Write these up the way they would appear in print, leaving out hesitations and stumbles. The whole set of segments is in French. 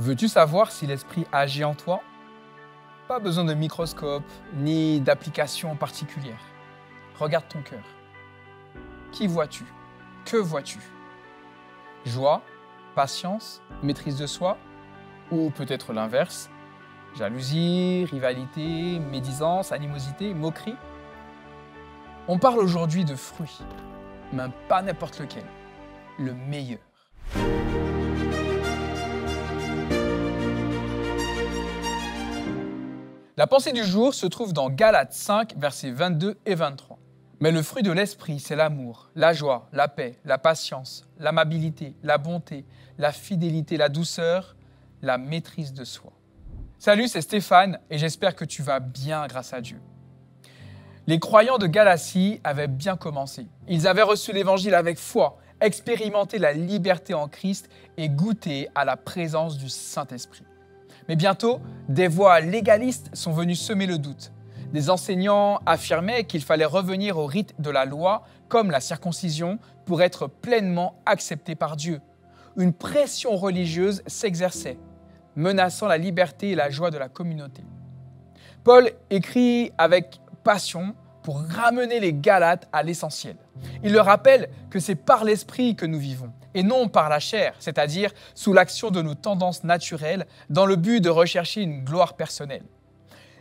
Veux-tu savoir si l'esprit agit en toi? Pas besoin de microscope ni d'application particulière. Regarde ton cœur. Qui vois-tu? Que vois-tu? Joie, patience, maîtrise de soi? Ou peut-être l'inverse? Jalousie, rivalité, médisance, animosité, moquerie? On parle aujourd'hui de fruits, mais pas n'importe lequel, le meilleur. La pensée du jour se trouve dans Galates 5, versets 22 et 23. Mais le fruit de l'esprit, c'est l'amour, la joie, la paix, la patience, l'amabilité, la bonté, la fidélité, la douceur, la maîtrise de soi. Salut, c'est Stéphane et j'espère que tu vas bien grâce à Dieu. Les croyants de Galatie avaient bien commencé. Ils avaient reçu l'évangile avec foi, expérimenté la liberté en Christ et goûté à la présence du Saint-Esprit. Mais bientôt, des voix légalistes sont venues semer le doute. Des enseignants affirmaient qu'il fallait revenir au rite de la loi, comme la circoncision, pour être pleinement accepté par Dieu. Une pression religieuse s'exerçait, menaçant la liberté et la joie de la communauté. Paul écrit avec passion pour ramener les Galates à l'essentiel. Il leur rappelle que c'est par l'esprit que nous vivons, et non par la chair, c'est-à-dire sous l'action de nos tendances naturelles, dans le but de rechercher une gloire personnelle.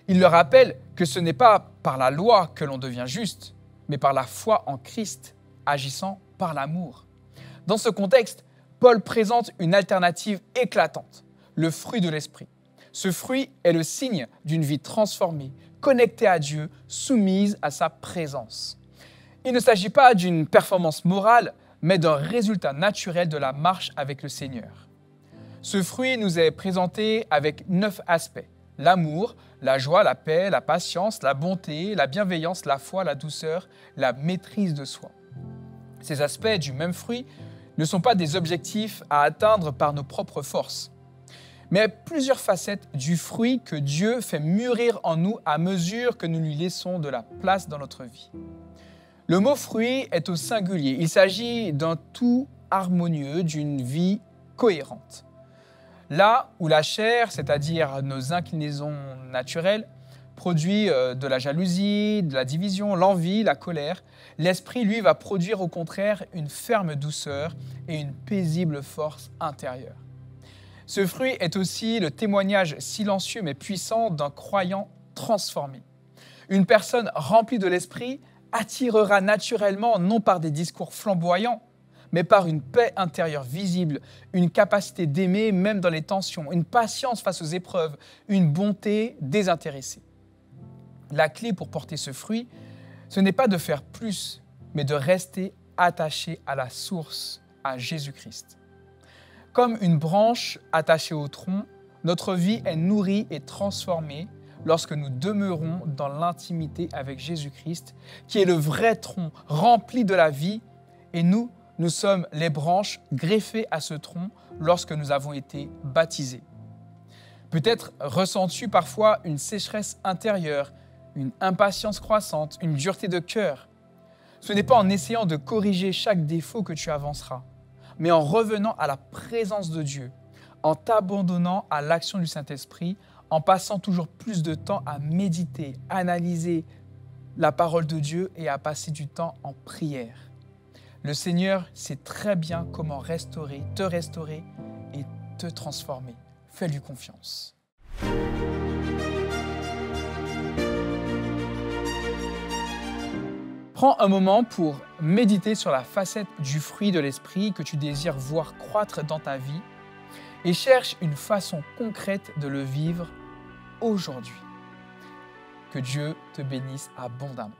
Il leur rappelle que ce n'est pas par la loi que l'on devient juste, mais par la foi en Christ, agissant par l'amour. Dans ce contexte, Paul présente une alternative éclatante, le fruit de l'esprit. Ce fruit est le signe d'une vie transformée, connectée à Dieu, soumise à sa présence. Il ne s'agit pas d'une performance morale, mais d'un résultat naturel de la marche avec le Seigneur. Ce fruit nous est présenté avec 9 aspects: l'amour, la joie, la paix, la patience, la bonté, la bienveillance, la foi, la douceur, la maîtrise de soi. Ces aspects du même fruit ne sont pas des objectifs à atteindre par nos propres forces, mais plusieurs facettes du fruit que Dieu fait mûrir en nous à mesure que nous lui laissons de la place dans notre vie. Le mot fruit est au singulier. Il s'agit d'un tout harmonieux, d'une vie cohérente. Là où la chair, c'est-à-dire nos inclinaisons naturelles, produit de la jalousie, de la division, l'envie, la colère, l'esprit, lui, va produire au contraire une ferme douceur et une paisible force intérieure. Ce fruit est aussi le témoignage silencieux mais puissant d'un croyant transformé. Une personne remplie de l'esprit attirera naturellement non par des discours flamboyants, mais par une paix intérieure visible, une capacité d'aimer même dans les tensions, une patience face aux épreuves, une bonté désintéressée. La clé pour porter ce fruit, ce n'est pas de faire plus, mais de rester attaché à la source, à Jésus-Christ. Comme une branche attachée au tronc, notre vie est nourrie et transformée lorsque nous demeurons dans l'intimité avec Jésus-Christ, qui est le vrai tronc rempli de la vie, et nous sommes les branches greffées à ce tronc lorsque nous avons été baptisés. Peut-être ressens-tu parfois une sécheresse intérieure, une impatience croissante, une dureté de cœur. Ce n'est pas en essayant de corriger chaque défaut que tu avanceras, mais en revenant à la présence de Dieu, en t'abandonnant à l'action du Saint-Esprit, en passant toujours plus de temps à méditer, analyser la parole de Dieu et à passer du temps en prière. Le Seigneur sait très bien comment restaurer et te transformer. Fais-lui confiance. Prends un moment pour méditer sur la facette du fruit de l'esprit que tu désires voir croître dans ta vie et cherche une façon concrète de le vivre aujourd'hui. Que Dieu te bénisse abondamment.